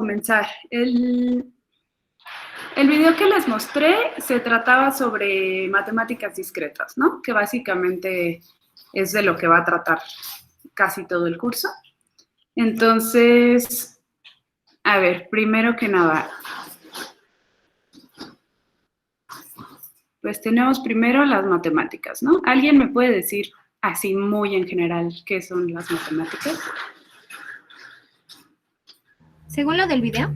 comenzar. El video que les mostré se trataba sobre matemáticas discretas, ¿no? Que básicamente es de lo que va a tratar casi todo el curso. Entonces, a ver, primero que nada, pues tenemos primero las matemáticas, ¿no? ¿Alguien me puede decir así muy en general qué son las matemáticas? Según lo del video.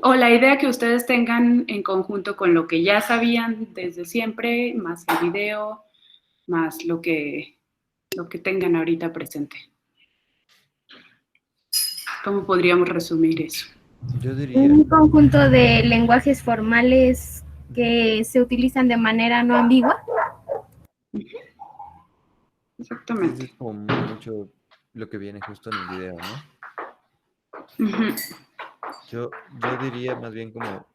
O la idea que ustedes tengan en conjunto con lo que ya sabían desde siempre, más el video, más lo que tengan ahorita presente. ¿Cómo podríamos resumir eso? Yo diría... Un conjunto de lenguajes formales que se utilizan de manera no ambigua. Exactamente. Es como mucho lo que viene justo en el video, ¿no? Yo diría más bien como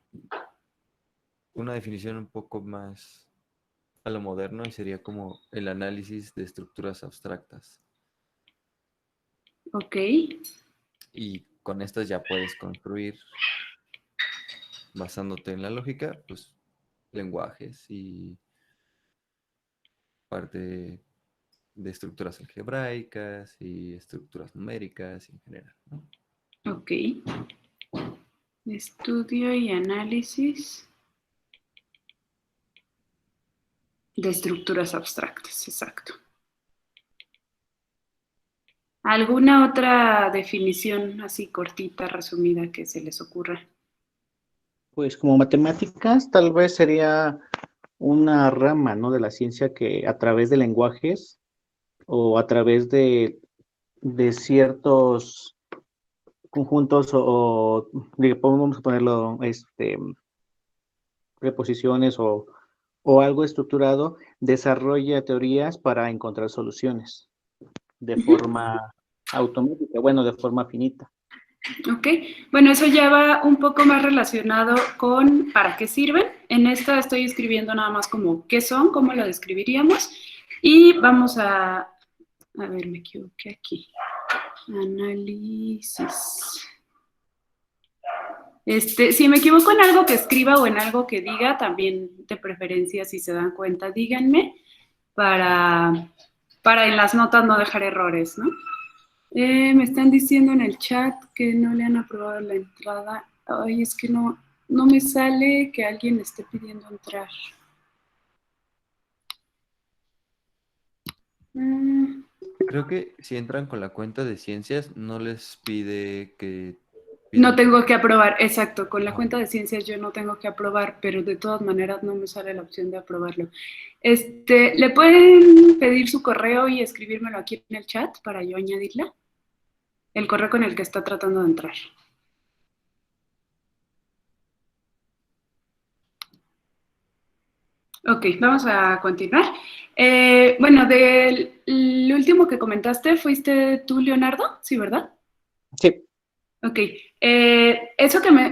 una definición un poco más a lo moderno y sería como el análisis de estructuras abstractas. Ok. Y con estas ya puedes construir, basándote en la lógica, pues lenguajes y parte de estructuras algebraicas y estructuras numéricas en general, ¿no? Ok. Estudio y análisis de estructuras abstractas, exacto. ¿Alguna otra definición así cortita, resumida que se les ocurra? Pues como matemáticas, tal vez sería una rama, ¿no?, de la ciencia que a través de lenguajes o a través de ciertos conjuntos o vamos a ponerlo, preposiciones o algo estructurado, desarrolla teorías para encontrar soluciones de forma automática, bueno, de forma finita. Ok, bueno, eso ya va un poco más relacionado con para qué sirven. En esta estoy escribiendo nada más como qué son, cómo lo describiríamos. Y vamos a ver, me equivoqué aquí. Análisis. Si me equivoco en algo que escriba o en algo que diga, también de preferencia, si se dan cuenta, díganme para en las notas no dejar errores, ¿no? Me están diciendo en el chat que no le han aprobado la entrada. Ay, es que no me sale que alguien esté pidiendo entrar. Creo que si entran con la cuenta de ciencias, no les pide que... No tengo que aprobar, exacto. Con la cuenta de ciencias yo no tengo que aprobar, pero de todas maneras no me sale la opción de aprobarlo. ¿Le pueden pedir su correo y escribírmelo aquí en el chat para yo añadirla? El correo con el que está tratando de entrar. Ok, vamos a continuar. Bueno, del último que comentaste, ¿fuiste tú, Leonardo? Sí, ¿verdad? Sí. Ok.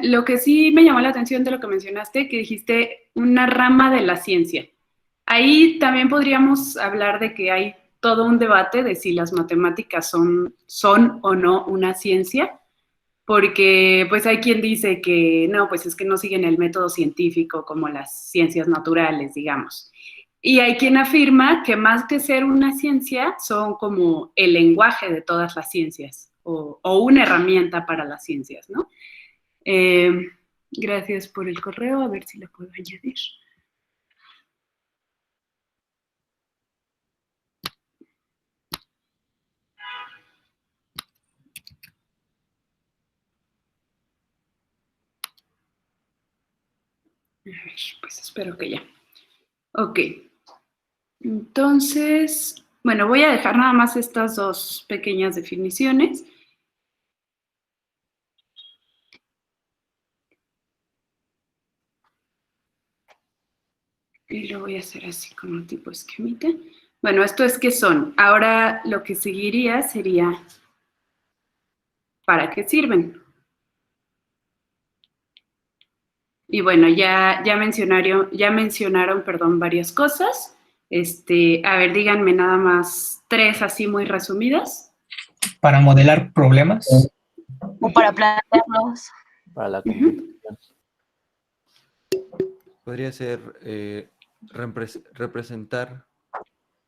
Lo que sí me llamó la atención de lo que mencionaste, que dijiste una rama de la ciencia. Ahí también podríamos hablar de que hay todo un debate de si las matemáticas son o no una ciencia, porque pues hay quien dice que no, pues es que no siguen el método científico como las ciencias naturales, digamos. Y hay quien afirma que más que ser una ciencia, son como el lenguaje de todas las ciencias o una herramienta para las ciencias, ¿no? Gracias por el correo, a ver si la puedo añadir. A ver, pues espero que ya. Ok. Entonces, bueno, voy a dejar nada más estas dos pequeñas definiciones. Y lo voy a hacer así con un tipo esquemita. Bueno, esto es qué son. Ahora lo que seguiría sería ¿para qué sirven? Y bueno, ya mencionaron, perdón, varias cosas. A ver, díganme nada más tres así muy resumidas. Para modelar problemas. o para plantearlos. Para la computación. Podría ser representar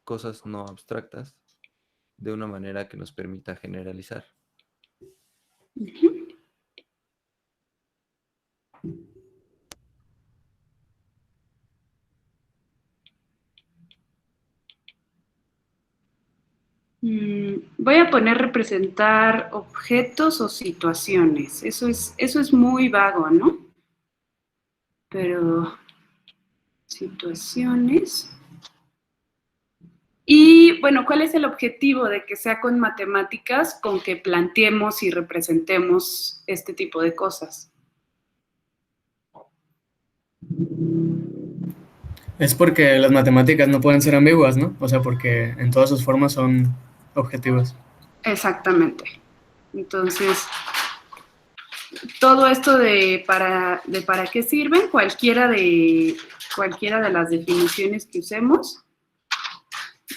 cosas no abstractas de una manera que nos permita generalizar. Voy a poner representar objetos o situaciones. Eso es muy vago, ¿no? Pero situaciones. Y bueno, ¿cuál es el objetivo de que sea con matemáticas con que planteemos y representemos este tipo de cosas? Es porque las matemáticas no pueden ser ambiguas, ¿no? O sea, porque en todas sus formas son objetivas. Exactamente. Entonces, todo esto de para qué sirven, cualquiera de las definiciones que usemos,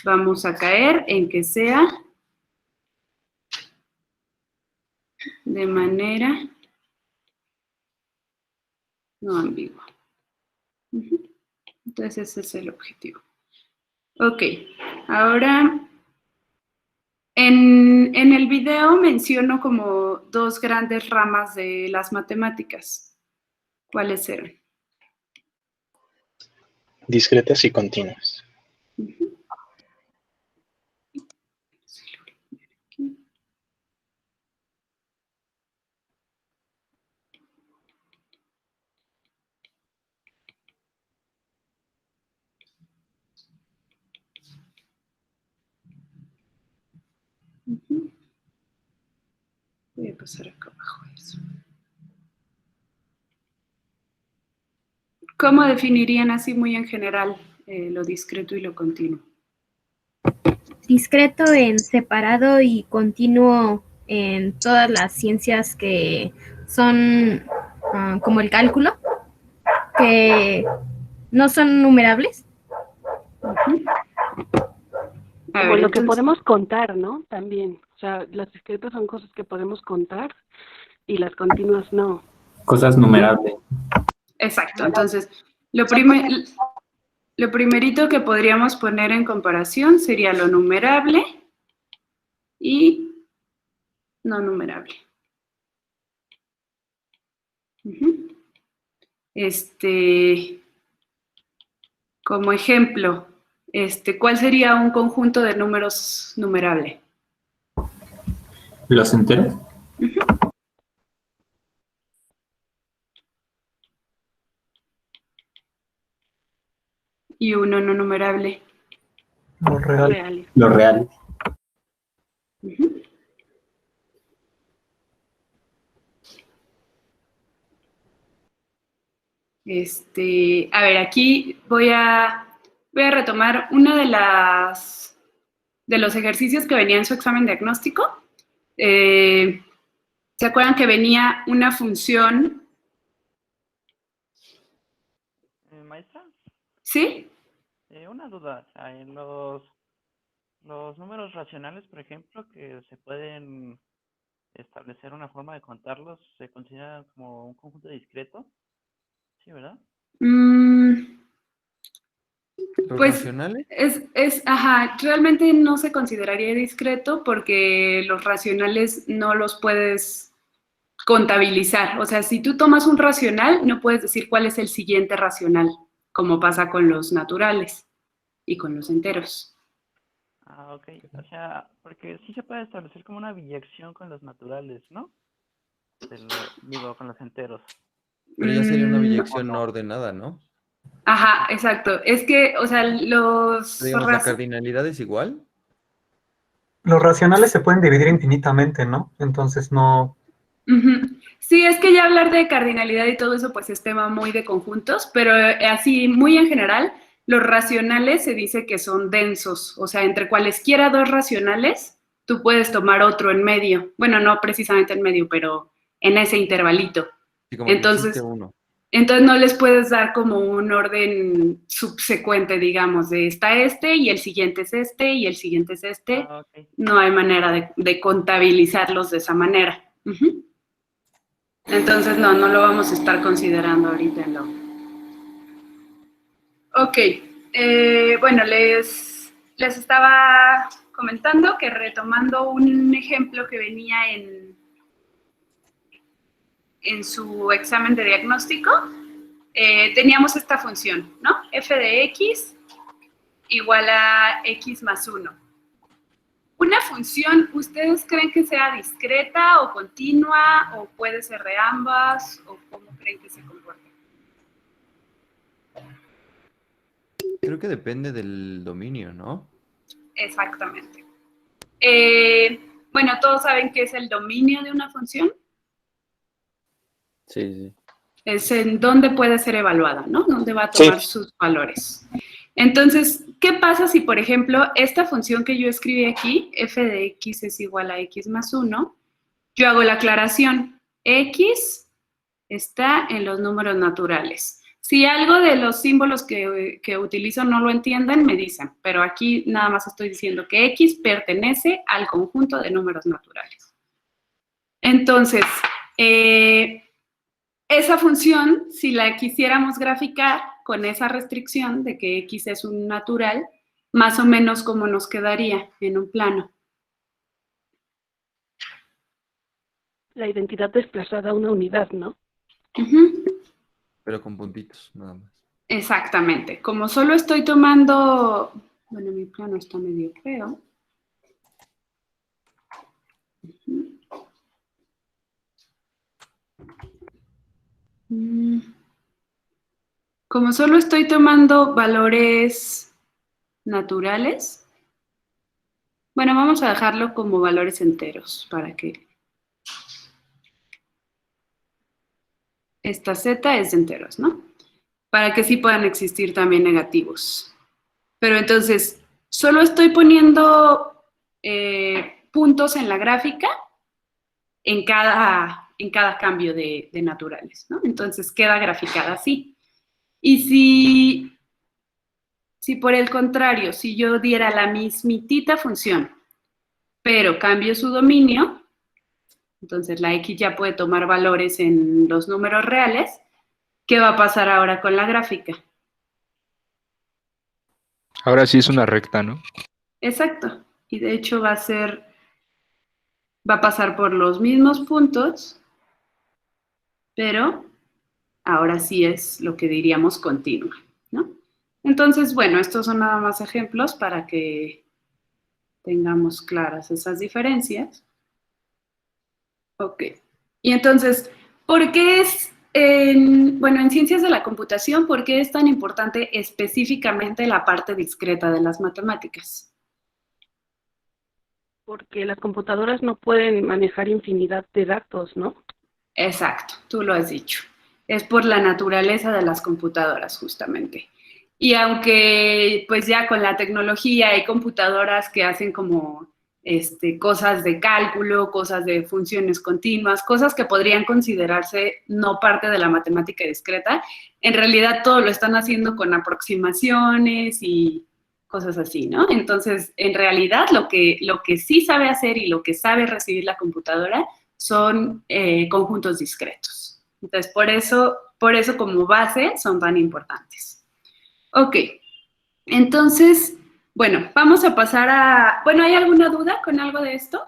vamos a caer en que sea de manera no ambigua. Entonces, ese es el objetivo. Ok, ahora en el video menciono como dos grandes ramas de las matemáticas. ¿Cuáles eran? Discretas y continuas. Voy a pasar acá abajo eso. ¿Cómo definirían así muy en general lo discreto y lo continuo? Discreto en separado y continuo en todas las ciencias que son como el cálculo, que no son numerables. Como lo que podemos contar, ¿no? También. O sea, las discretas son cosas que podemos contar y las continuas no. Cosas numerables. Exacto. Entonces, lo primerito que podríamos poner en comparación sería lo numerable y no numerable. Como ejemplo, ¿cuál sería un conjunto de números numerable? ¿Los enteros? Y uno no numerable. Los reales. Los reales. A ver, aquí voy a retomar una de los ejercicios que venía en su examen diagnóstico. ¿Se acuerdan que venía una función? Maestra, ¿Sí? una duda. En los números racionales, por ejemplo, que se pueden establecer una forma de contarlos, ¿se considera como un conjunto discreto? Sí, ¿verdad? ¿Los Pues racionales? realmente no se consideraría discreto porque los racionales no los puedes contabilizar. O sea, si tú tomas un racional, no puedes decir cuál es el siguiente racional, como pasa con los naturales y con los enteros. Ah, ok. O sea, porque sí se puede establecer como una biyección con los naturales, ¿no? Con los enteros. Pero ya sería una biyección no ordenada, ¿no? Ajá, exacto. Es que, o sea, Digamos, ¿la cardinalidad es igual? Los racionales se pueden dividir infinitamente, ¿no? Entonces no... Sí, es que ya hablar de cardinalidad y todo eso, pues es tema muy de conjuntos, pero así, muy en general, los racionales se dice que son densos, o sea, entre cualesquiera dos racionales, tú puedes tomar otro en medio. Bueno, no precisamente en medio, pero en ese intervalito. Sí, como existe uno. Entonces no les puedes dar como un orden subsecuente, digamos, de está y el siguiente es y el siguiente es Ah, okay. No hay manera de contabilizarlos de esa manera. Entonces, no lo vamos a estar considerando ahorita en lo... Ok, bueno, les estaba comentando que retomando un ejemplo que venía en su examen de diagnóstico, teníamos esta función, ¿no? F de x igual a x más 1. Una función, ¿ustedes creen que sea discreta o continua o puede ser de ambas o cómo creen que se comporta? Creo que depende del dominio, ¿no? Exactamente. Bueno, ¿todos saben qué es el dominio de una función? Sí, sí. Es en dónde puede ser evaluada, ¿no? Dónde va a tomar sus valores. Entonces, ¿qué pasa si, por ejemplo, esta función que yo escribí aquí, f de x es igual a x más 1, yo hago la aclaración, x está en los números naturales. Si algo de los símbolos que utilizo no lo entienden, me dicen, pero aquí nada más estoy diciendo que x pertenece al conjunto de números naturales. Entonces, esa función, si la quisiéramos graficar con esa restricción de que x es un natural, más o menos como nos quedaría en un plano. La identidad desplazada a una unidad, ¿no? Pero con puntitos, nada más. Exactamente. Como solo estoy tomando... Bueno, mi plano está medio feo. Como solo estoy tomando valores naturales, bueno, vamos a dejarlo como valores enteros para que esta z es de enteros, ¿no? Para que sí puedan existir también negativos. Pero entonces, solo estoy poniendo puntos en la gráfica en cada cambio de naturales, ¿no? Entonces queda graficada así. Y si por el contrario, si yo diera la mismitita función, pero cambio su dominio, entonces la x ya puede tomar valores en los números reales, ¿qué va a pasar ahora con la gráfica? Ahora sí es una recta, ¿no? Exacto. Y de hecho va a pasar por los mismos puntos, pero ahora sí es lo que diríamos continua, ¿no? Entonces, bueno, estos son nada más ejemplos para que tengamos claras esas diferencias. Ok. Y entonces, ¿por qué es, en ciencias de la computación, por qué es tan importante específicamente la parte discreta de las matemáticas? Porque las computadoras no pueden manejar infinidad de datos, ¿no? Exacto, tú lo has dicho. Es por la naturaleza de las computadoras, justamente. Y aunque pues ya con la tecnología hay computadoras que hacen como cosas de cálculo, cosas de funciones continuas, cosas que podrían considerarse no parte de la matemática discreta, en realidad todo lo están haciendo con aproximaciones y cosas así, ¿no? Entonces, en realidad lo que sí sabe hacer y lo que sabe recibir la computadora son conjuntos discretos. Entonces, por eso como base son tan importantes. Ok, entonces, bueno, vamos a pasar a... Bueno, ¿hay alguna duda con algo de esto?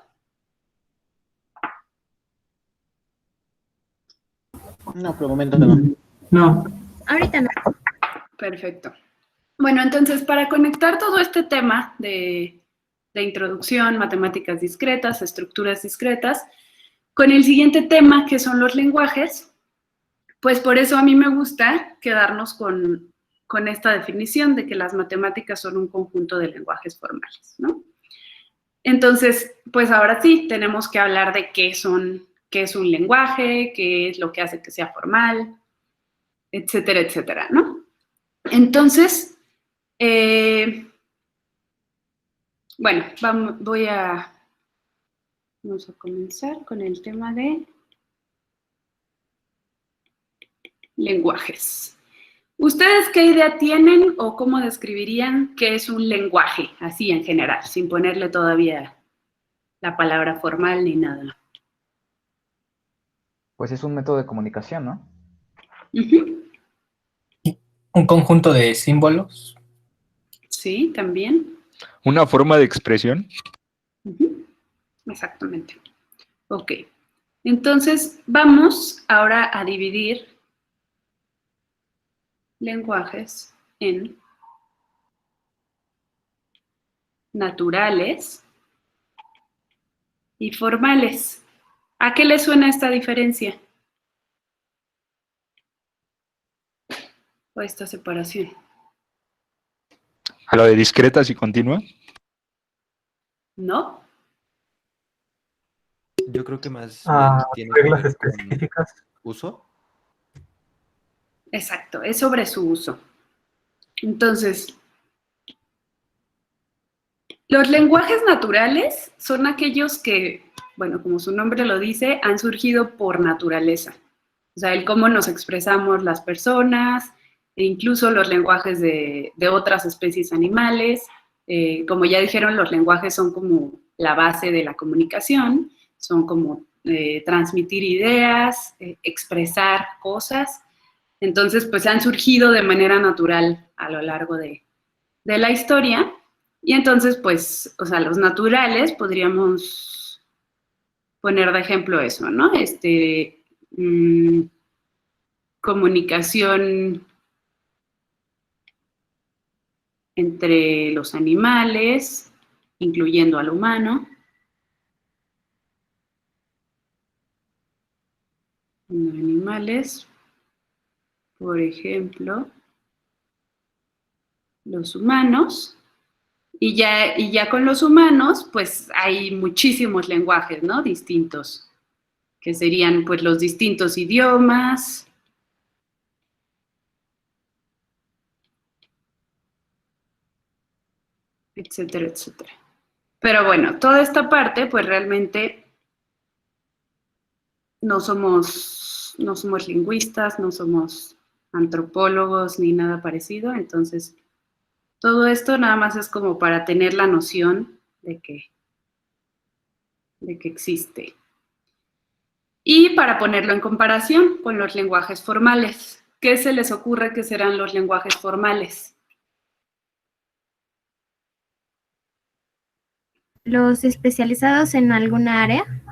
No, por el momento no. No. Ahorita no. Perfecto. Bueno, entonces, para conectar todo este tema de introducción, matemáticas discretas, estructuras discretas, con el siguiente tema, que son los lenguajes, pues por eso a mí me gusta quedarnos con esta definición de que las matemáticas son un conjunto de lenguajes formales, ¿no? Entonces, pues ahora sí, tenemos que hablar de qué es un lenguaje, qué es lo que hace que sea formal, etcétera, etcétera, ¿no? Entonces, bueno, vamos a comenzar con el tema de lenguajes. ¿Ustedes qué idea tienen o cómo describirían qué es un lenguaje, así en general, sin ponerle todavía la palabra formal ni nada? Pues es un método de comunicación, ¿no? Un conjunto de símbolos. Sí, también. Una forma de expresión. Exactamente. Ok. Entonces, vamos ahora a dividir lenguajes en naturales y formales. ¿A qué le suena esta diferencia? O esta separación. A lo de discretas y continuas. ¿No? Yo creo que más tiene reglas que ver específicas. con uso. Exacto, es sobre su uso. Entonces, los lenguajes naturales son aquellos que, bueno, como su nombre lo dice, han surgido por naturaleza. O sea, el cómo nos expresamos las personas, e incluso los lenguajes de otras especies animales. Como ya dijeron, los lenguajes son como la base de la comunicación, son como transmitir ideas, expresar cosas. Entonces, pues han surgido de manera natural a lo largo de la historia. Y entonces, pues, o sea, los naturales podríamos poner de ejemplo eso, ¿no? Comunicación entre los animales, incluyendo al humano. Animales, por ejemplo, los humanos. Y ya con los humanos, pues hay muchísimos lenguajes, ¿no? Distintos, que serían pues los distintos idiomas, etcétera, etcétera. Pero bueno, toda esta parte, pues realmente no somos lingüistas, no somos antropólogos ni nada parecido, entonces todo esto nada más es como para tener la noción de que existe. Y para ponerlo en comparación con los lenguajes formales. ¿Qué se les ocurre que serán los lenguajes formales? ¿Los especializados en alguna área?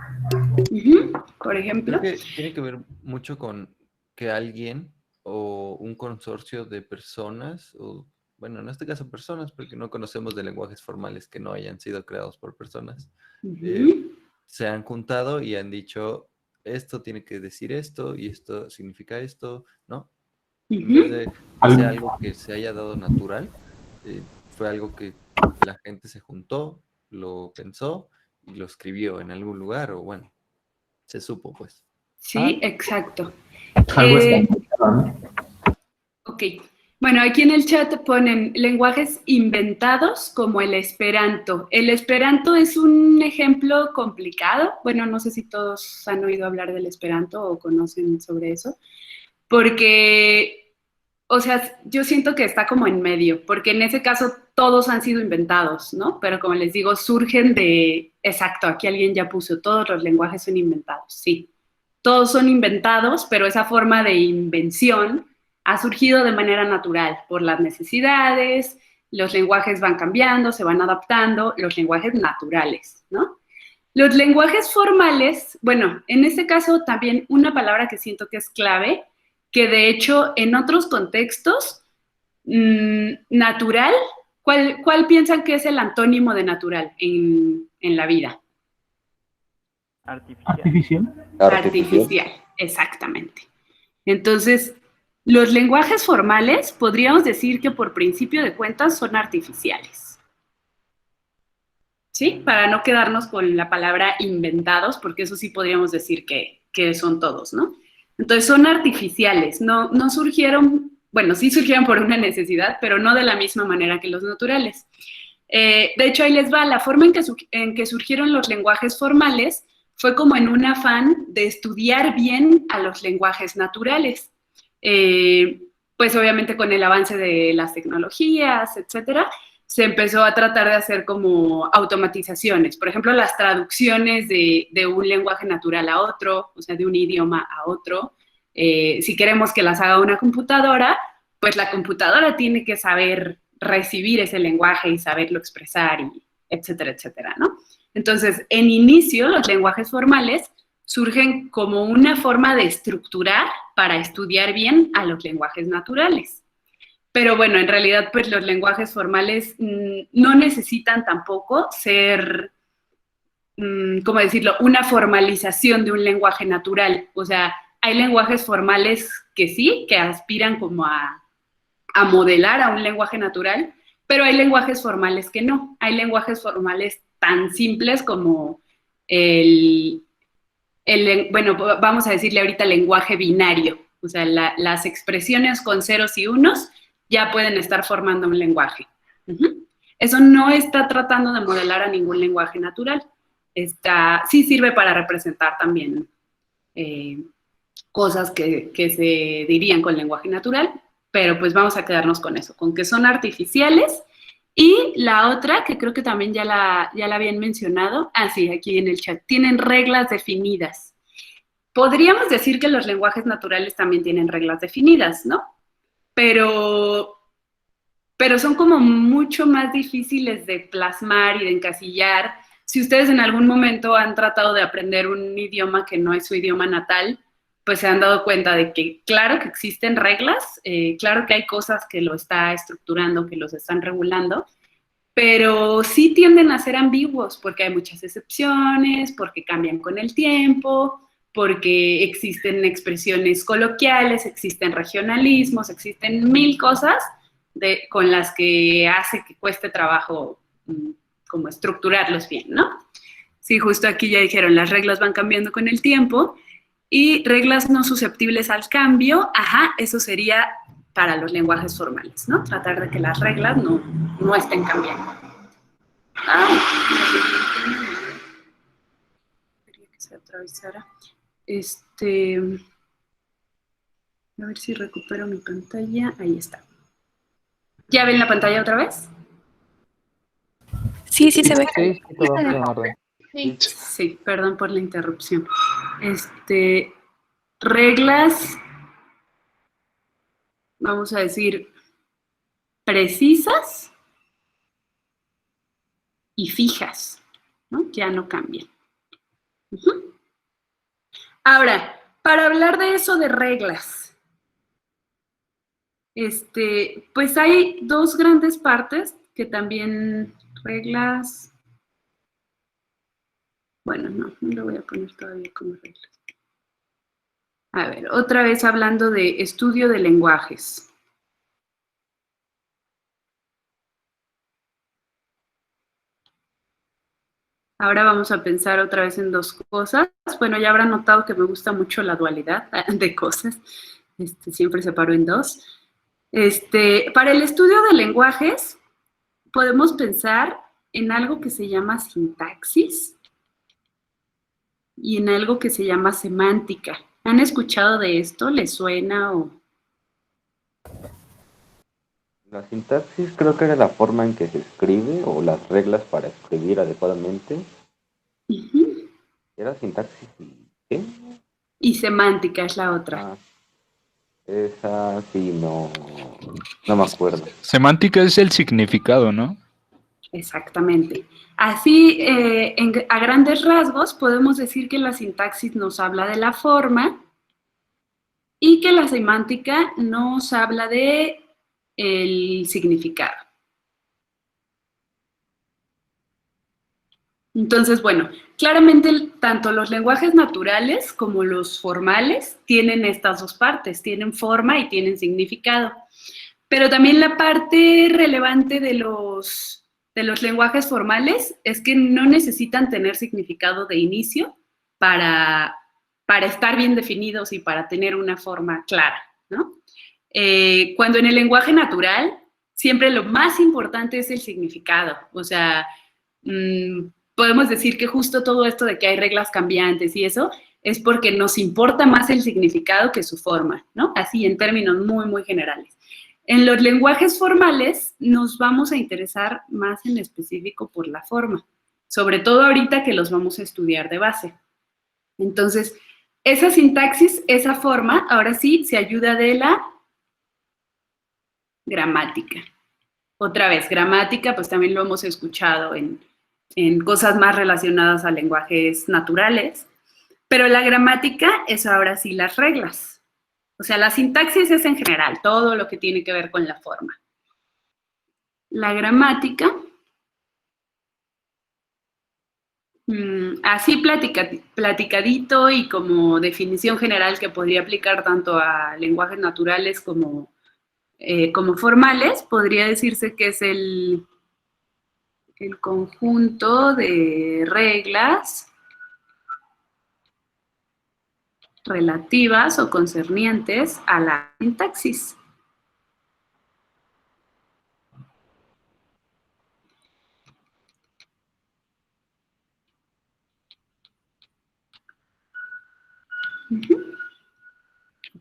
Por ejemplo. Creo que tiene que ver mucho con que alguien o un consorcio de personas, o bueno, en este caso personas, porque no conocemos de lenguajes formales que no hayan sido creados por personas, se han juntado y han dicho, esto tiene que decir esto y esto significa esto, ¿no? En vez de que sea algo que se haya dado natural, fue algo que la gente se juntó, lo pensó y lo escribió en algún lugar, o bueno, se supo, pues. Sí, exacto. Algo está, ¿no? Ok. Bueno, aquí en el chat ponen lenguajes inventados como el Esperanto. El Esperanto es un ejemplo complicado. Bueno, no sé si todos han oído hablar del Esperanto o conocen sobre eso. Porque, o sea, yo siento que está como en medio, porque en ese caso todos han sido inventados, ¿no? Pero como les digo, surgen de... Exacto, aquí alguien ya puso, todos los lenguajes son inventados, sí. Todos son inventados, pero esa forma de invención ha surgido de manera natural por las necesidades, los lenguajes van cambiando, se van adaptando, los lenguajes naturales, ¿no? Los lenguajes formales, bueno, en este caso también una palabra que siento que es clave, que de hecho en otros contextos, natural, ¿cuál piensan que es el antónimo de natural en la vida? Artificial, exactamente. Entonces, los lenguajes formales podríamos decir que por principio de cuentas son artificiales. ¿Sí? Para no quedarnos con la palabra inventados, porque eso sí podríamos decir que son todos, ¿no? Entonces son artificiales, no surgieron, bueno, sí surgieron por una necesidad, pero no de la misma manera que los naturales. De hecho, ahí les va, la forma en que surgieron los lenguajes formales fue como en un afán de estudiar bien a los lenguajes naturales. Pues obviamente con el avance de las tecnologías, etcétera, se empezó a tratar de hacer como automatizaciones. Por ejemplo, las traducciones de un lenguaje natural a otro, o sea, de un idioma a otro. Si queremos que las haga una computadora, pues la computadora tiene que saber recibir ese lenguaje y saberlo expresar, y etcétera, etcétera, ¿no? Entonces, en inicio, los lenguajes formales surgen como una forma de estructurar para estudiar bien a los lenguajes naturales. Pero bueno, en realidad, pues los lenguajes formales no necesitan tampoco ser, ¿cómo decirlo?, una formalización de un lenguaje natural. O sea, hay lenguajes formales que sí, que aspiran como a modelar a un lenguaje natural, pero hay lenguajes formales que no. Hay lenguajes formales tan simples como bueno, vamos a decirle ahorita lenguaje binario. O sea, las expresiones con ceros y unos ya pueden estar formando un lenguaje. Eso no está tratando de modelar a ningún lenguaje natural. Sí sirve para representar también cosas que se dirían con lenguaje natural, pero pues vamos a quedarnos con eso, con que son artificiales. Y la otra, que creo que también ya la habían mencionado, sí, aquí en el chat, tienen reglas definidas. Podríamos decir que los lenguajes naturales también tienen reglas definidas, ¿no? Pero son como mucho más difíciles de plasmar y de encasillar. Si ustedes en algún momento han tratado de aprender un idioma que no es su idioma natal, pues se han dado cuenta de que claro que existen reglas, claro que hay cosas que lo está estructurando, que los están regulando, pero sí tienden a ser ambiguos porque hay muchas excepciones, porque cambian con el tiempo, porque existen expresiones coloquiales, existen regionalismos, existen mil cosas con las que hace que cueste trabajo como estructurarlos bien, ¿no? Sí, justo aquí ya dijeron, las reglas van cambiando con el tiempo y reglas no susceptibles al cambio, eso sería para los lenguajes formales, ¿no? Tratar de que las reglas no estén cambiando. Quería que se atravesara. A ver si recupero mi pantalla. Ahí está. ¿Ya ven la pantalla otra vez? Sí, se ve. Sí, todo en orden. Sí, perdón por la interrupción. Reglas, vamos a decir, precisas y fijas, ¿no? Ya no cambian. Ahora, para hablar de eso de reglas, pues hay dos grandes partes que también reglas. Bueno, no lo voy a poner todavía como reglas. A ver, otra vez hablando de estudio de lenguajes. Ahora vamos a pensar otra vez en dos cosas. Bueno, ya habrán notado que me gusta mucho la dualidad de cosas. Siempre separo en dos. Para el estudio de lenguajes, podemos pensar en algo que se llama sintaxis y en algo que se llama semántica. ¿Han escuchado de esto? ¿Les suena o...? La sintaxis creo que era la forma en que se escribe o las reglas para escribir adecuadamente. ¿Era sintaxis y qué? Y semántica es la otra. Esa sí, no me acuerdo. Semántica es el significado, ¿no? Exactamente. Así, a grandes rasgos, podemos decir que la sintaxis nos habla de la forma y que la semántica nos habla de el significado. Entonces, bueno, claramente tanto los lenguajes naturales como los formales tienen estas dos partes, tienen forma y tienen significado. Pero también la parte relevante de los lenguajes formales es que no necesitan tener significado de inicio para estar bien definidos y para tener una forma clara, ¿no? Cuando en el lenguaje natural siempre lo más importante es el significado. O sea, podemos decir que justo todo esto de que hay reglas cambiantes y eso es porque nos importa más el significado que su forma, ¿no? Así en términos muy, muy generales. En los lenguajes formales nos vamos a interesar más en específico por la forma, sobre todo ahorita que los vamos a estudiar de base. Entonces, esa sintaxis, esa forma, ahora sí, se ayuda de la gramática. Otra vez, gramática, pues también lo hemos escuchado en cosas más relacionadas a lenguajes naturales, pero la gramática es ahora sí las reglas. O sea, la sintaxis es en general, todo lo que tiene que ver con la forma. La gramática, así platicadito y como definición general que podría aplicar tanto a lenguajes naturales como formales, podría decirse que es el conjunto de reglas relativas o concernientes a la sintaxis.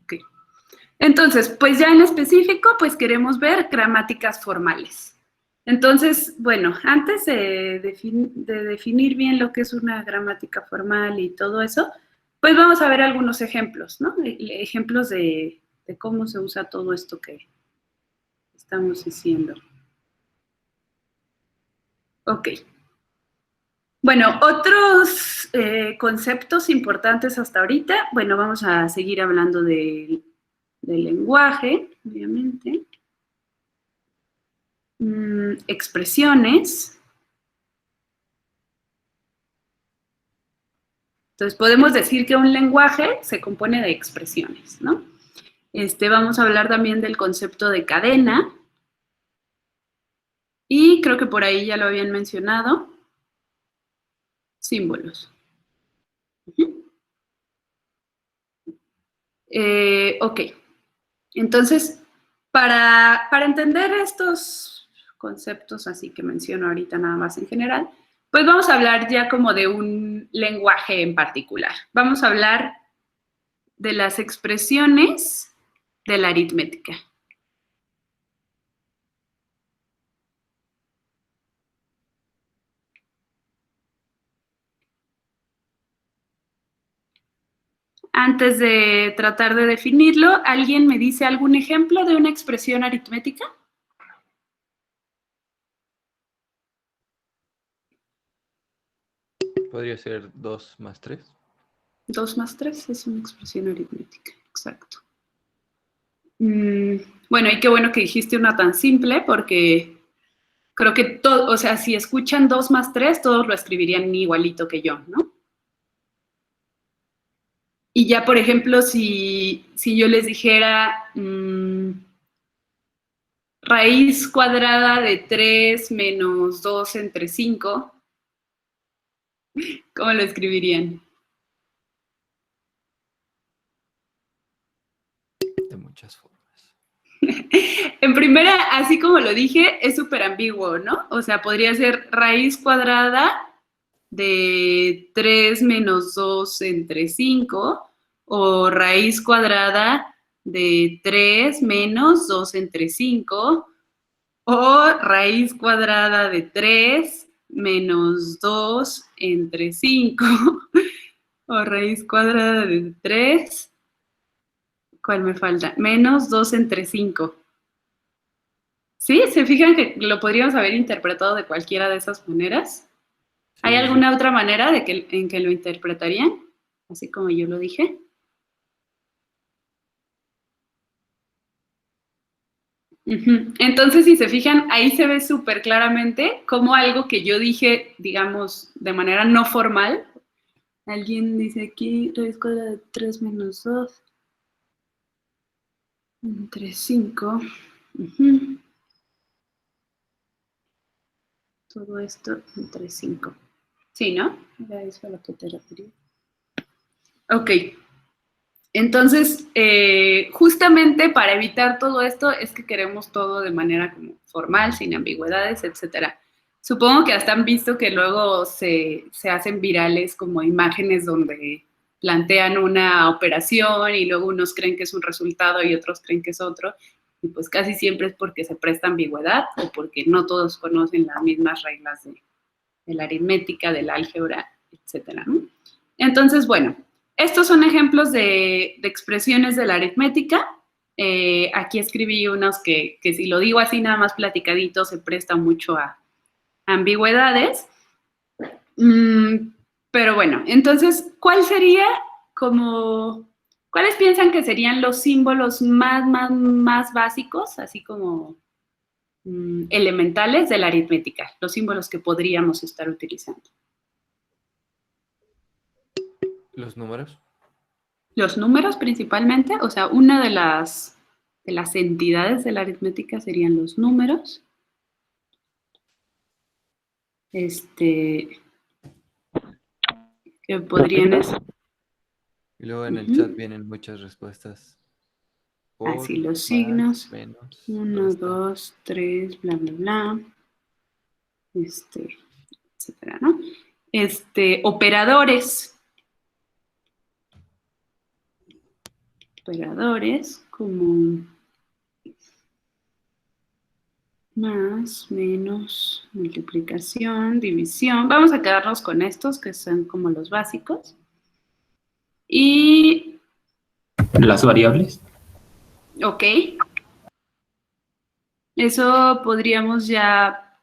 Ok. Entonces, pues ya en específico, pues queremos ver gramáticas formales. Entonces, bueno, antes de definir bien lo que es una gramática formal y todo eso, pues vamos a ver algunos ejemplos, ¿no? Ejemplos de cómo se usa todo esto que estamos diciendo. Ok. Bueno, otros conceptos importantes hasta ahorita, bueno, vamos a seguir hablando del lenguaje, obviamente. Expresiones. Entonces, podemos decir que un lenguaje se compone de expresiones, ¿no? Vamos a hablar también del concepto de cadena. Y creo que por ahí ya lo habían mencionado. Símbolos. Ok. Entonces, para entender estos conceptos así que menciono ahorita nada más en general, pues vamos a hablar ya como de un lenguaje en particular. Vamos a hablar de las expresiones de la aritmética. Antes de tratar de definirlo, ¿alguien me dice algún ejemplo de una expresión aritmética? Podría ser 2 más 3. 2 más 3 es una expresión aritmética, exacto. Bueno, y qué bueno que dijiste una tan simple, porque creo que todo, o sea, si escuchan 2 más 3, todos lo escribirían igualito que yo, ¿no? Y ya, por ejemplo, si yo les dijera raíz cuadrada de 3 menos 2 entre 5, ¿cómo lo escribirían? De muchas formas. En primera, así como lo dije, es súper ambiguo, ¿no? O sea, podría ser raíz cuadrada de 3 menos 2 entre 5 o raíz cuadrada de 3 menos 2 entre 5 o raíz cuadrada de 3 menos 2 entre 5 o raíz cuadrada de 3, ¿cuál me falta? Menos 2 entre 5. ¿Sí? ¿Se fijan que lo podríamos haber interpretado de cualquiera de esas maneras? ¿Hay alguna otra manera en que lo interpretarían? Así como yo lo dije. Entonces, si se fijan, ahí se ve súper claramente como algo que yo dije, digamos, de manera no formal. Alguien dice aquí, raíz cuadrada de 3 menos 2 entre 5. Todo esto entre 5. Sí, ¿no? Era eso a lo que te refería. Ok. Entonces, justamente para evitar todo esto es que queremos todo de manera como formal, sin ambigüedades, etc. Supongo que hasta han visto que luego se hacen virales como imágenes donde plantean una operación y luego unos creen que es un resultado y otros creen que es otro. Y pues casi siempre es porque se presta ambigüedad o porque no todos conocen las mismas reglas de la aritmética, del álgebra, etcétera, ¿no? Entonces, bueno, estos son ejemplos de expresiones de la aritmética. Aquí escribí unos que si lo digo así nada más platicadito se presta mucho a ambigüedades. Pero bueno, entonces, ¿cuáles piensan que serían los símbolos más básicos, así como elementales de la aritmética? Los símbolos que podríamos estar utilizando. ¿Los números? Los números principalmente, o sea, una de las entidades de la aritmética serían los números. Que podrían... Y luego en el chat vienen muchas respuestas. Así los signos. Menos, 1, 2, 3, bla, bla, bla. Etcétera, ¿no? Operadores. Operadores como más, menos, multiplicación, división. Vamos a quedarnos con estos que son como los básicos. Y... las variables. Ok. Eso podríamos ya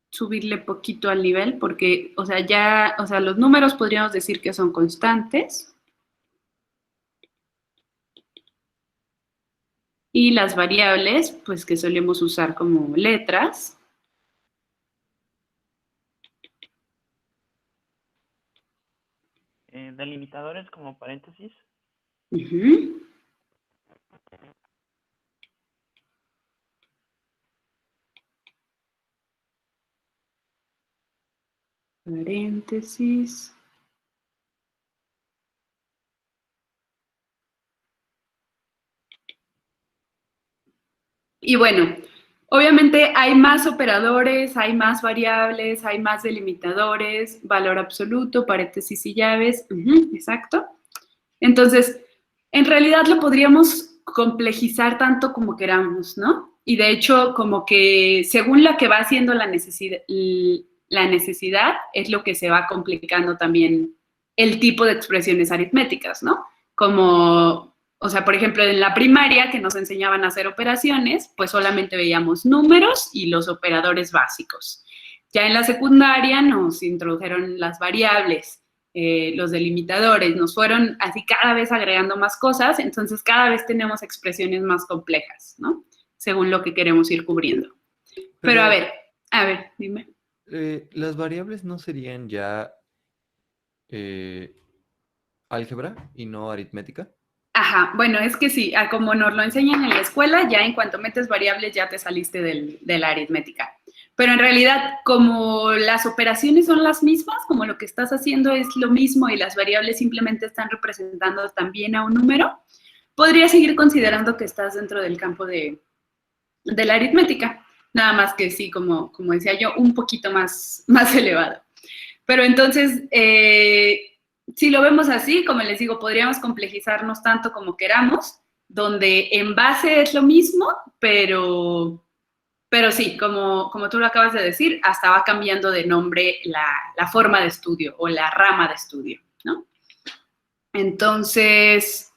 subirle poquito al nivel porque, o sea, los números podríamos decir que son constantes. Y las variables, pues que solemos usar como letras. Delimitadores como paréntesis. Paréntesis. Y bueno, obviamente hay más operadores, hay más variables, hay más delimitadores, valor absoluto, paréntesis y llaves. Exacto. Entonces, en realidad lo podríamos complejizar tanto como queramos, ¿no? Y de hecho, como que según la que va haciendo la necesidad es lo que se va complicando también el tipo de expresiones aritméticas, ¿no? Como, o sea, por ejemplo, en la primaria que nos enseñaban a hacer operaciones, pues solamente veíamos números y los operadores básicos. Ya en la secundaria nos introdujeron las variables, los delimitadores, nos fueron así cada vez agregando más cosas, entonces cada vez tenemos expresiones más complejas, ¿no? Según lo que queremos ir cubriendo. Pero a ver, dime. ¿Las variables no serían ya álgebra y no aritmética? Ajá, bueno, es que sí, como nos lo enseñan en la escuela, ya en cuanto metes variables ya te saliste de la aritmética. Pero en realidad, como las operaciones son las mismas, como lo que estás haciendo es lo mismo y las variables simplemente están representando también a un número, podrías seguir considerando que estás dentro del campo de la aritmética. Nada más que sí, como decía yo, un poquito más elevado. Pero entonces, si lo vemos así, como les digo, podríamos complejizarnos tanto como queramos, donde en base es lo mismo, pero sí, como tú lo acabas de decir, hasta va cambiando de nombre la forma de estudio o la rama de estudio, ¿no? Entonces,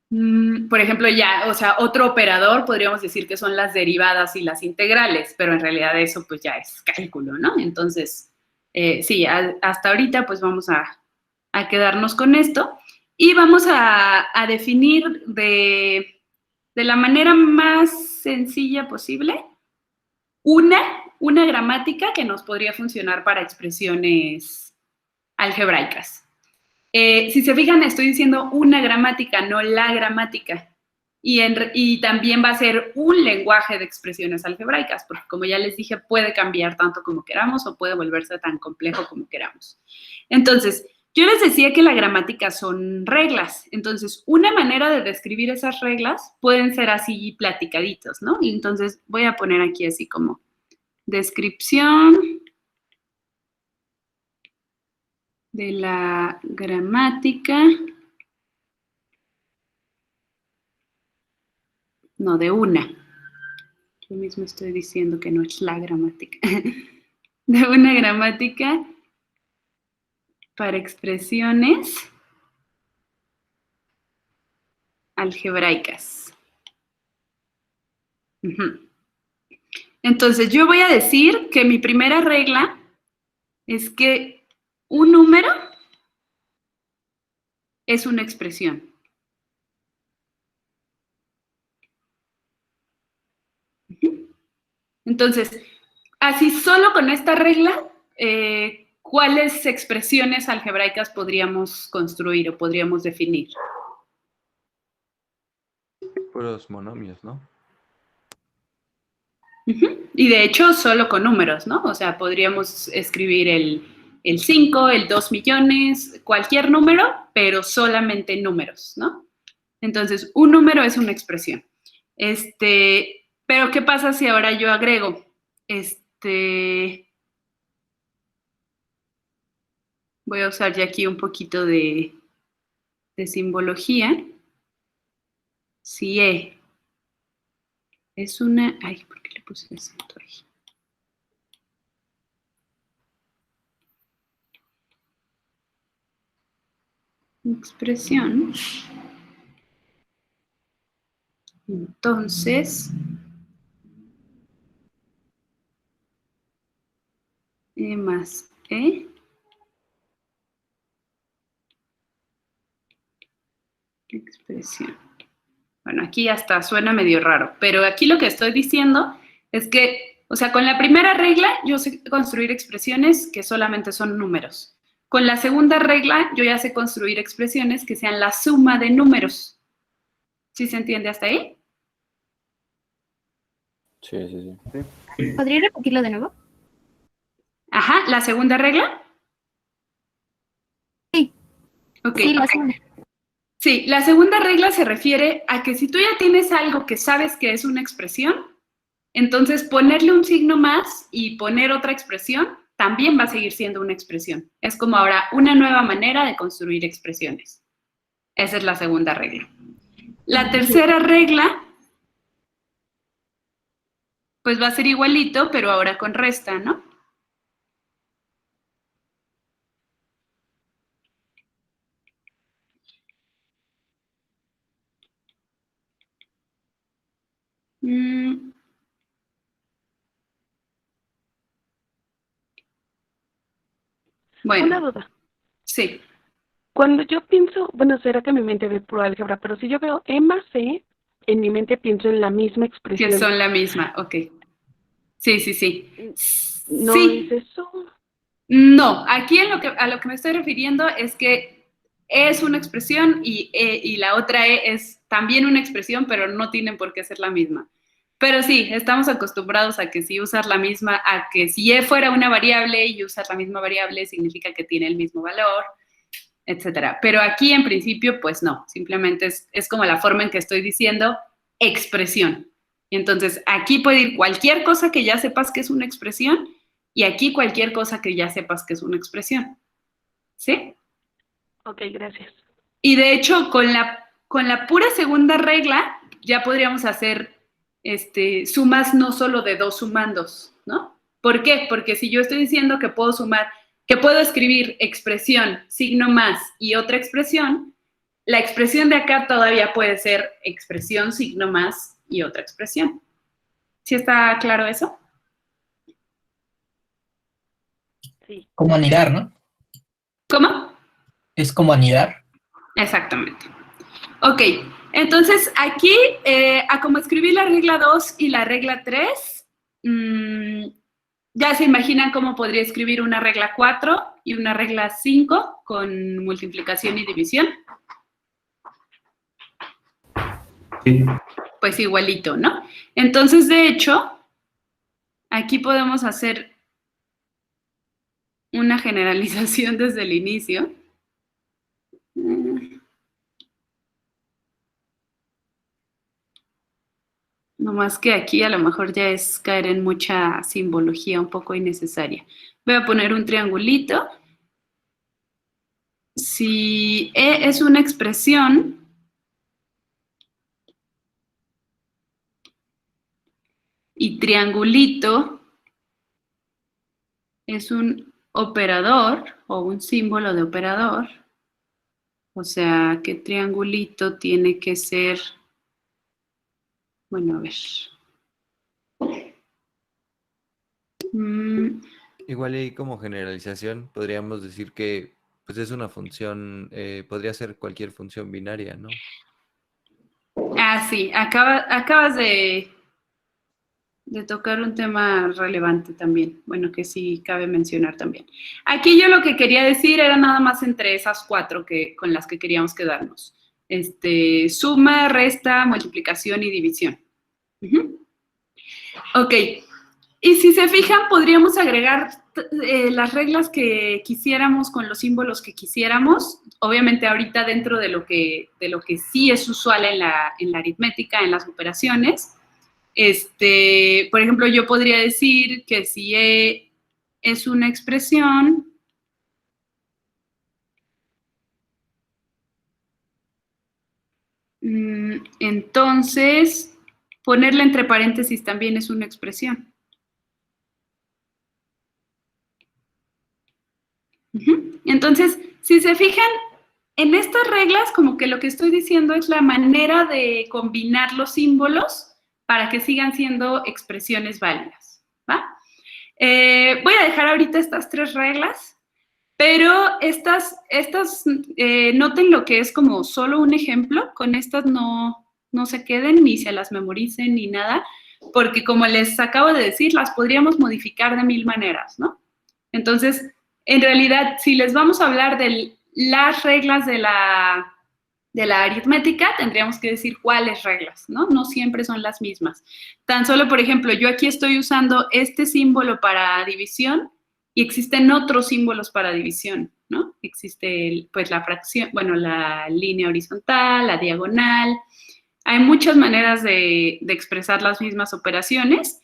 por ejemplo, ya, o sea, otro operador podríamos decir que son las derivadas y las integrales, pero en realidad eso pues ya es cálculo, ¿no? Entonces, sí, hasta ahorita pues vamos a quedarnos con esto y vamos a definir de la manera más sencilla posible una gramática que nos podría funcionar para expresiones algebraicas. Si se fijan, estoy diciendo una gramática, no la gramática. Y también va a ser un lenguaje de expresiones algebraicas, porque como ya les dije, puede cambiar tanto como queramos o puede volverse tan complejo como queramos. Entonces, yo les decía que la gramática son reglas. Entonces, una manera de describir esas reglas pueden ser así platicaditos, ¿no? Y entonces voy a poner aquí así como descripción de la gramática No, de una. Yo mismo estoy diciendo que no es la gramática. De una gramática para expresiones algebraicas. Entonces, yo voy a decir que mi primera regla es que un número es una expresión. Entonces, así solo con esta regla, ¿cuáles expresiones algebraicas podríamos construir o podríamos definir? Puros monomios, ¿no? Y de hecho, solo con números, ¿no? O sea, podríamos escribir el 5, el 2 millones, cualquier número, pero solamente números, ¿no? Entonces, un número es una expresión. Pero ¿qué pasa si ahora yo agrego? Voy a usar ya aquí un poquito de simbología. Si E es una... Ay, ¿por qué le puse el acento ahí? Expresión. Entonces, E más E expresión. Bueno, aquí hasta suena medio raro, pero aquí lo que estoy diciendo es que, o sea, con la primera regla yo sé construir expresiones que solamente son números. Con la segunda regla yo ya sé construir expresiones que sean la suma de números. ¿Sí se entiende hasta ahí? Sí. ¿Podría repetirlo de nuevo? Ajá, ¿la segunda regla? Sí. Ok. Sí, la segunda. Sí, la segunda regla se refiere a que si tú ya tienes algo que sabes que es una expresión, entonces ponerle un signo más y poner otra expresión también va a seguir siendo una expresión. Es como ahora una nueva manera de construir expresiones. Esa es la segunda regla. La tercera regla, pues va a ser igualito, pero ahora con resta, ¿no? Bueno. Una duda. Sí. Cuando yo pienso, bueno, será que mi mente ve puro álgebra, pero si yo veo E más E, en mi mente pienso en la misma expresión. Que son la misma, ok. Sí. ¿No sí. es eso? No, aquí a lo que me estoy refiriendo es que E es una expresión y la otra E es también una expresión, pero no tienen por qué ser la misma. Pero sí, estamos acostumbrados a que si usas la misma, a que si E fuera una variable y usas la misma variable, significa que tiene el mismo valor, etcétera. Pero aquí en principio, pues no, simplemente es como la forma en que estoy diciendo expresión. Y entonces aquí puede ir cualquier cosa que ya sepas que es una expresión y aquí cualquier cosa que ya sepas que es una expresión. ¿Sí? Ok, gracias. Y de hecho, con la pura segunda regla, ya podríamos hacer sumas no solo de dos sumandos, ¿no? ¿Por qué? Porque si yo estoy diciendo que puedo sumar, que puedo escribir expresión, signo más y otra expresión, la expresión de acá todavía puede ser expresión, signo más y otra expresión. ¿Sí está claro eso? Sí. Como anidar, ¿no? ¿Cómo? Es como anidar. Exactamente. Ok, entonces aquí, a como escribí la regla 2 y la regla 3, ya se imaginan cómo podría escribir una regla 4 y una regla 5 con multiplicación y división. Sí. Pues igualito, ¿no? Entonces, de hecho, aquí podemos hacer una generalización desde el inicio. No más que aquí a lo mejor ya es caer en mucha simbología un poco innecesaria. Voy a poner un triangulito. Si E es una expresión, Y triangulito es un operador o un símbolo de operador. O sea, que triangulito tiene que ser... Bueno, a ver. Igual ahí como generalización podríamos decir que pues es una función, podría ser cualquier función binaria, ¿no? Ah, sí, acabas de tocar un tema relevante también, bueno, que sí cabe mencionar también. Aquí yo lo que quería decir era nada más entre esas 4 con las que queríamos quedarnos. Suma, resta, multiplicación y división. Ok, y si se fijan, podríamos agregar las reglas que quisiéramos con los símbolos que quisiéramos, obviamente ahorita dentro de lo que sí es usual en la aritmética, en las operaciones. Por ejemplo, yo podría decir que si E es una expresión, entonces ponerla entre paréntesis también es una expresión. Entonces, si se fijan, en estas reglas como que lo que estoy diciendo es la manera de combinar los símbolos para que sigan siendo expresiones válidas, ¿va? Voy a dejar ahorita estas 3 reglas, pero estas noten lo que es como solo un ejemplo, con estas no se queden ni se las memoricen ni nada, porque como les acabo de decir, las podríamos modificar de 1000 maneras, ¿no? Entonces, en realidad, si les vamos a hablar de las reglas de la aritmética, tendríamos que decir cuáles reglas, ¿no? No siempre son las mismas. Tan solo, por ejemplo, yo aquí estoy usando este símbolo para división y existen otros símbolos para división, ¿no? Existe, pues, la fracción, bueno, la línea horizontal, la diagonal. Hay muchas maneras de expresar las mismas operaciones.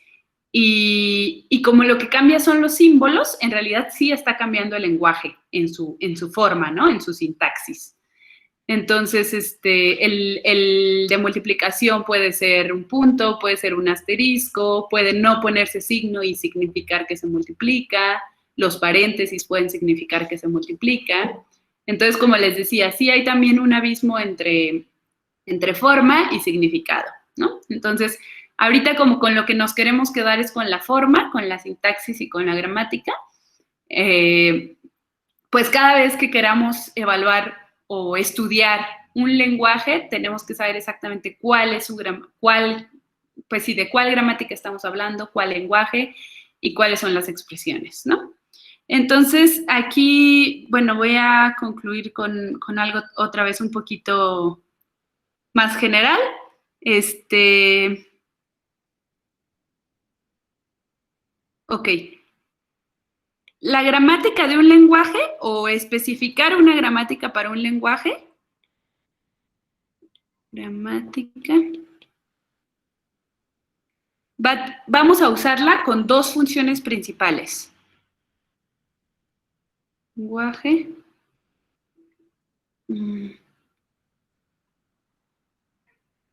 Y como lo que cambia son los símbolos, en realidad sí está cambiando el lenguaje en su forma, ¿no? En su sintaxis. Entonces, el de multiplicación puede ser un punto, puede ser un asterisco, puede no ponerse signo y significar que se multiplica, los paréntesis pueden significar que se multiplica. Entonces, como les decía, sí hay también un abismo entre forma y significado, ¿no? Entonces, ahorita como con lo que nos queremos quedar es con la forma, con la sintaxis y con la gramática. Pues cada vez que queramos evaluar o estudiar un lenguaje, tenemos que saber exactamente cuál es pues sí, de cuál gramática estamos hablando, cuál lenguaje y cuáles son las expresiones, ¿no? Entonces, aquí, bueno, voy a concluir con algo otra vez un poquito más general. Ok. La gramática de un lenguaje o especificar una gramática para un lenguaje. Gramática. Vamos a usarla con 2 funciones principales. Lenguaje.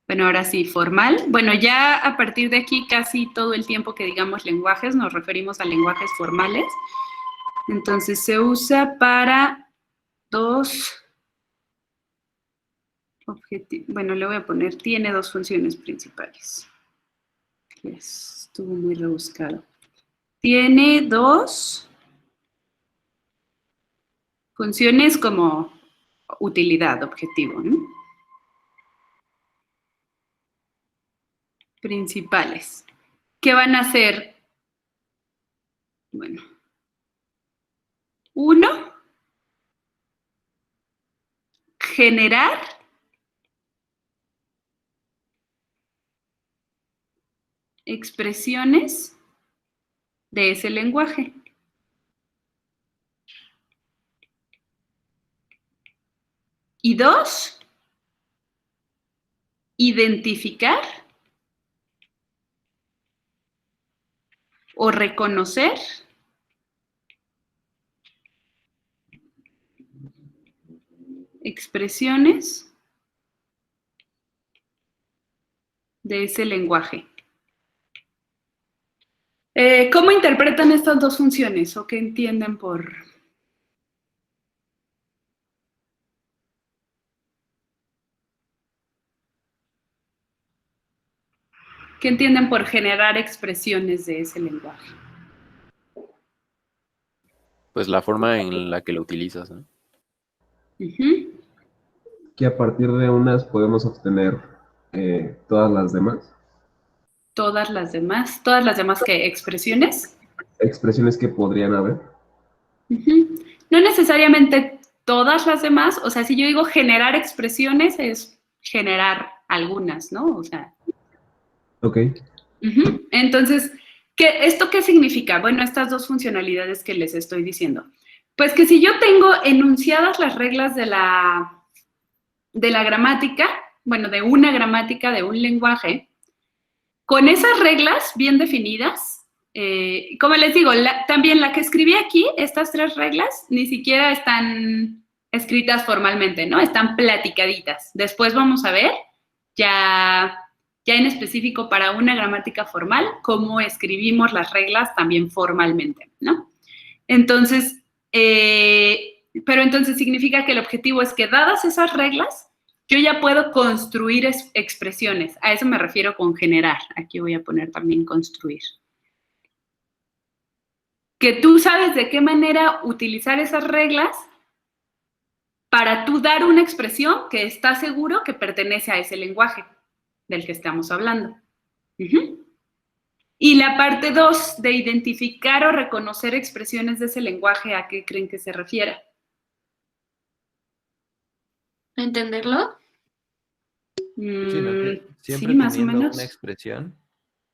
Bueno, ahora sí, formal. Bueno, ya a partir de aquí casi todo el tiempo que digamos lenguajes nos referimos a lenguajes formales. Entonces se usa para 2 objetivos. Bueno, le voy a poner, tiene 2 funciones principales. Estuvo muy rebuscado. Tiene 2 funciones como utilidad, objetivo, ¿no? Principales. ¿Qué van a hacer? Bueno. 1, generar expresiones de ese lenguaje. Y 2, identificar o reconocer expresiones de ese lenguaje. ¿Cómo interpretan estas dos funciones o qué entienden por...? ¿Qué entienden por generar expresiones de ese lenguaje? Pues la forma en la que lo utilizas, ¿no? Que a partir de unas podemos obtener todas las demás. ¿Todas las demás? ¿Todas las demás qué? ¿Expresiones? Expresiones que podrían haber. No necesariamente todas las demás, o sea, si yo digo generar expresiones, es generar algunas, ¿no? O sea... Ok. Entonces, ¿esto qué significa? Bueno, estas dos funcionalidades que les estoy diciendo. Pues que si yo tengo enunciadas las reglas de la gramática, bueno, de una gramática, de un lenguaje, con esas reglas bien definidas, como les digo, también la que escribí aquí, estas 3 reglas, ni siquiera están escritas formalmente, ¿no? Están platicaditas. Después vamos a ver, ya en específico para una gramática formal, cómo escribimos las reglas también formalmente, ¿no? Entonces, pero entonces significa que el objetivo es que dadas esas reglas, yo ya puedo construir expresiones. A eso me refiero con generar. Aquí voy a poner también construir. Que tú sabes de qué manera utilizar esas reglas para tú dar una expresión que está seguro que pertenece a ese lenguaje del que estamos hablando. Y la parte 2, de identificar o reconocer expresiones de ese lenguaje, ¿a qué creen que se refiere? ¿Entenderlo? Sí, ¿no? Que siempre sí, más o teniendo menos. una expresión,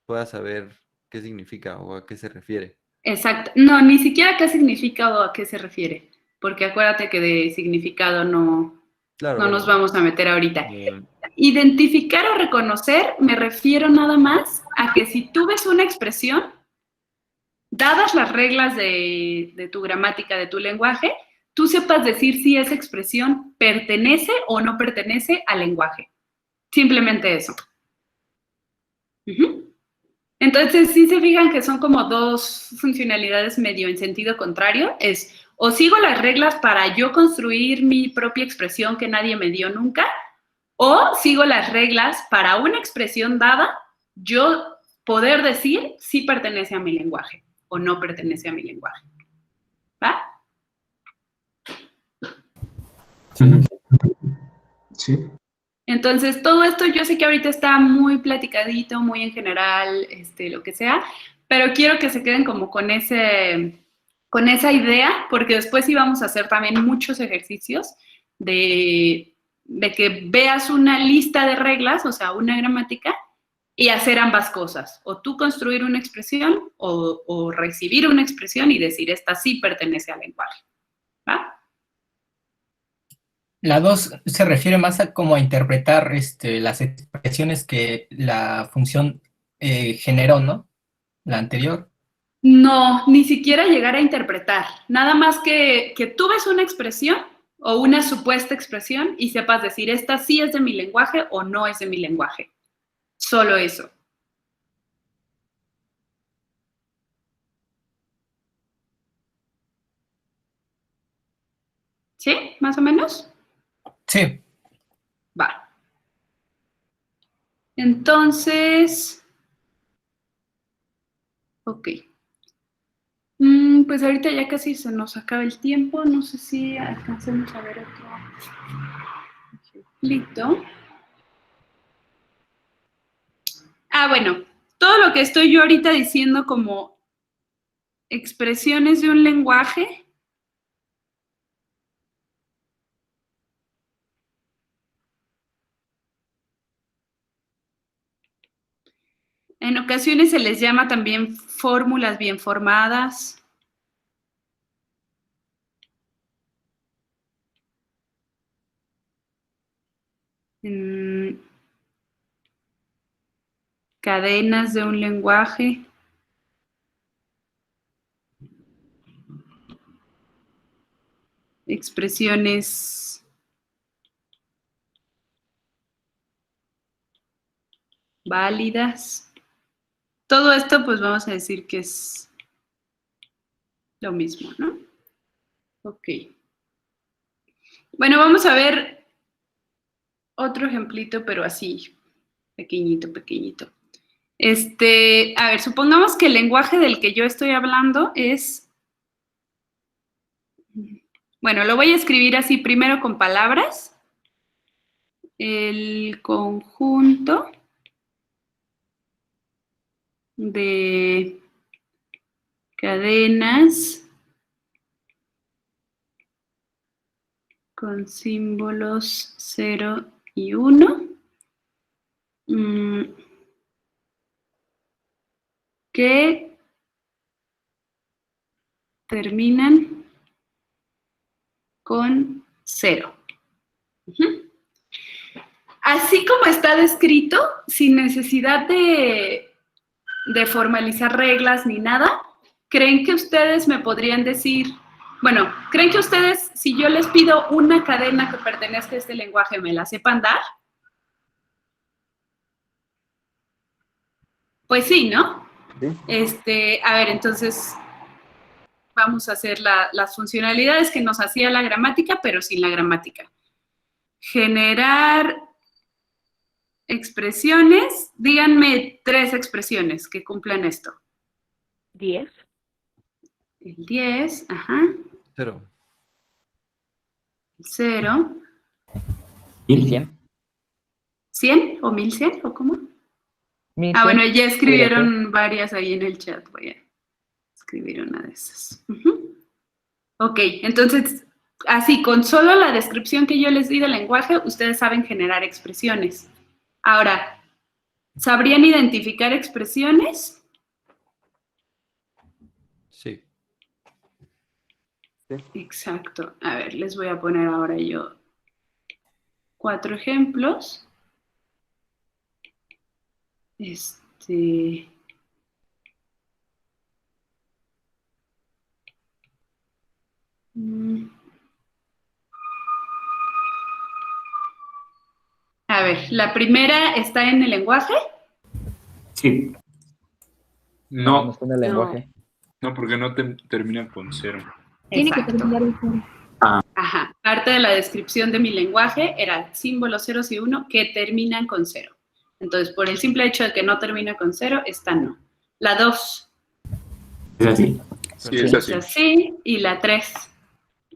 puedas saber qué significa o a qué se refiere. Exacto. No, ni siquiera qué significa o a qué se refiere, porque acuérdate que de significado no nos vamos a meter ahorita. Identificar o reconocer, me refiero nada más a que si tú ves una expresión, dadas las reglas de tu gramática, de tu lenguaje, tú sepas decir si esa expresión pertenece o no pertenece al lenguaje. Simplemente eso. Entonces, sí se fijan que son como 2 funcionalidades medio en sentido contrario. Es, o sigo las reglas para yo construir mi propia expresión que nadie me dio nunca, o sigo las reglas para una expresión dada, yo poder decir si pertenece a mi lenguaje o no pertenece a mi lenguaje. ¿Va? Sí. Entonces, todo esto yo sé que ahorita está muy platicadito, muy en general, lo que sea, pero quiero que se queden como con esa idea, porque después sí vamos a hacer también muchos ejercicios de que veas una lista de reglas, o sea, una gramática, y hacer ambas cosas. O tú construir una expresión o recibir una expresión y decir, esta sí pertenece al lenguaje. ¿Va? La 2 se refiere más a cómo interpretar las expresiones que la función generó, ¿no? La anterior. No, ni siquiera llegar a interpretar. Nada más que tú ves una expresión o una supuesta expresión y sepas decir, esta sí es de mi lenguaje o no es de mi lenguaje. Solo eso. ¿Sí? ¿Más o menos? Sí. Va. Entonces, ok. Pues ahorita ya casi se nos acaba el tiempo. No sé si alcancemos a ver otro ejemplito. Ah, bueno. Todo lo que estoy yo ahorita diciendo como expresiones de un lenguaje, en ocasiones se les llama también fórmulas bien formadas. Cadenas de un lenguaje. Expresiones válidas. todo esto, pues vamos a decir que es lo mismo, ¿no? Ok. Bueno, vamos a ver otro ejemplito, pero así, pequeñito, pequeñito. A ver, supongamos que el lenguaje del que yo estoy hablando es... Bueno, lo voy a escribir así primero con palabras. El conjunto de cadenas con símbolos 0 y 1 que terminan con 0. Así como está descrito, sin necesidad de formalizar reglas ni nada, ¿creen que ustedes me podrían decir, bueno, ¿creen que ustedes, si yo les pido una cadena que pertenezca a este lenguaje, me la sepan dar? Pues sí, ¿no? Sí. A ver, entonces vamos a hacer las funcionalidades que nos hacía la gramática, pero sin la gramática. Generar expresiones. Díganme 3 expresiones que cumplan esto. 10. El 10, ajá. 0. El 0. 1100. ¿100 o 1100 o cómo? 1100. Ah, bueno, ya escribieron varias ahí en el chat. Voy a escribir una de esas. Ok, entonces, así, con solo la descripción que yo les di del lenguaje, ustedes saben generar expresiones. Ahora, ¿sabrían identificar expresiones? Sí. Exacto. A ver, les voy a poner ahora yo 4 ejemplos. A ver, la primera está en el lenguaje. Sí. No No, está en el lenguaje. no, porque no termina con 0. Tiene que Exacto. terminar en 0. Ajá. Parte de la descripción de mi lenguaje era símbolos 0 y 1 que terminan con 0. Entonces, por el simple hecho de que no termina con 0, esta no. La 2. Es así. Sí, es así. Es así. Y la 3.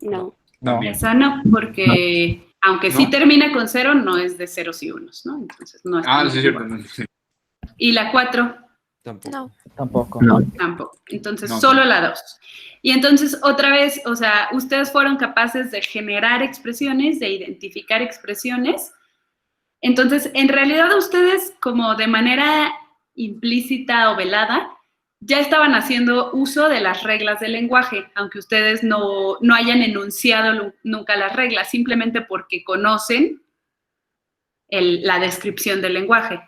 No. No. Esa no, porque aunque sí termina con 0, no es de ceros y unos, ¿no? Entonces no está. Ah, sí, es cierto. Sí. Y la 4. Tampoco. No. Tampoco. No. Tampoco. Entonces, No. solo la 2. Y entonces, otra vez, o sea, ustedes fueron capaces de generar expresiones, de identificar expresiones. Entonces, en realidad, ustedes, como de manera implícita o velada, ya estaban haciendo uso de las reglas del lenguaje, aunque ustedes no hayan enunciado nunca las reglas, simplemente porque conocen la descripción del lenguaje.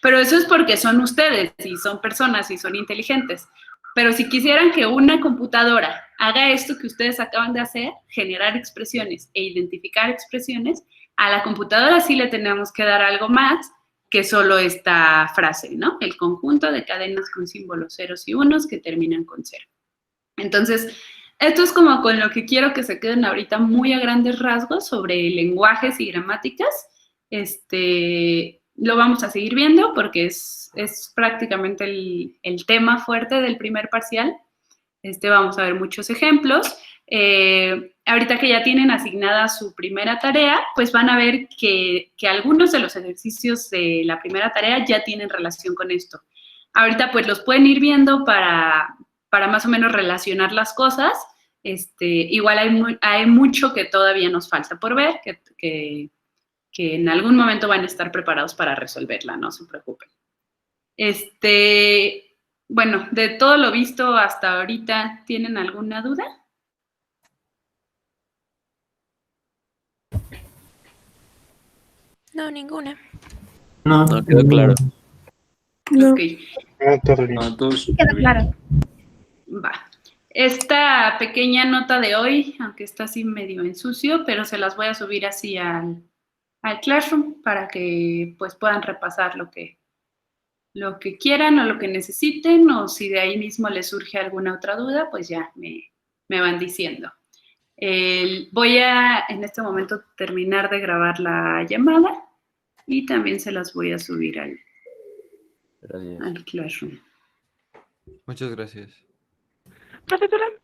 Pero eso es porque son ustedes y son personas y son inteligentes. Pero si quisieran que una computadora haga esto que ustedes acaban de hacer, generar expresiones e identificar expresiones, a la computadora sí le tenemos que dar algo más que solo esta frase, ¿no? El conjunto de cadenas con símbolos ceros y unos que terminan con 0. Entonces, esto es como con lo que quiero que se queden ahorita muy a grandes rasgos sobre lenguajes y gramáticas. Lo vamos a seguir viendo porque es prácticamente el tema fuerte del primer parcial. Vamos a ver muchos ejemplos. Ahorita que ya tienen asignada su primera tarea, pues van a ver que algunos de los ejercicios de la primera tarea ya tienen relación con esto. Ahorita pues los pueden ir viendo para más o menos relacionar las cosas. Igual hay mucho que todavía nos falta por ver, que en algún momento van a estar preparados para resolverla, no se preocupen. Bueno, de todo lo visto hasta ahorita, ¿tienen alguna duda? No, ninguna. No, No, quedó claro. No. Ok. No, todos. Sí queda claro. Va. Esta pequeña nota de hoy, aunque está así medio en sucio, pero se las voy a subir así al Classroom para que pues puedan repasar lo que lo que quieran o lo que necesiten, o si de ahí mismo les surge alguna otra duda, pues ya me van diciendo. Voy a en este momento terminar de grabar la llamada y también se las voy a subir al Classroom. Muchas gracias. Profesora,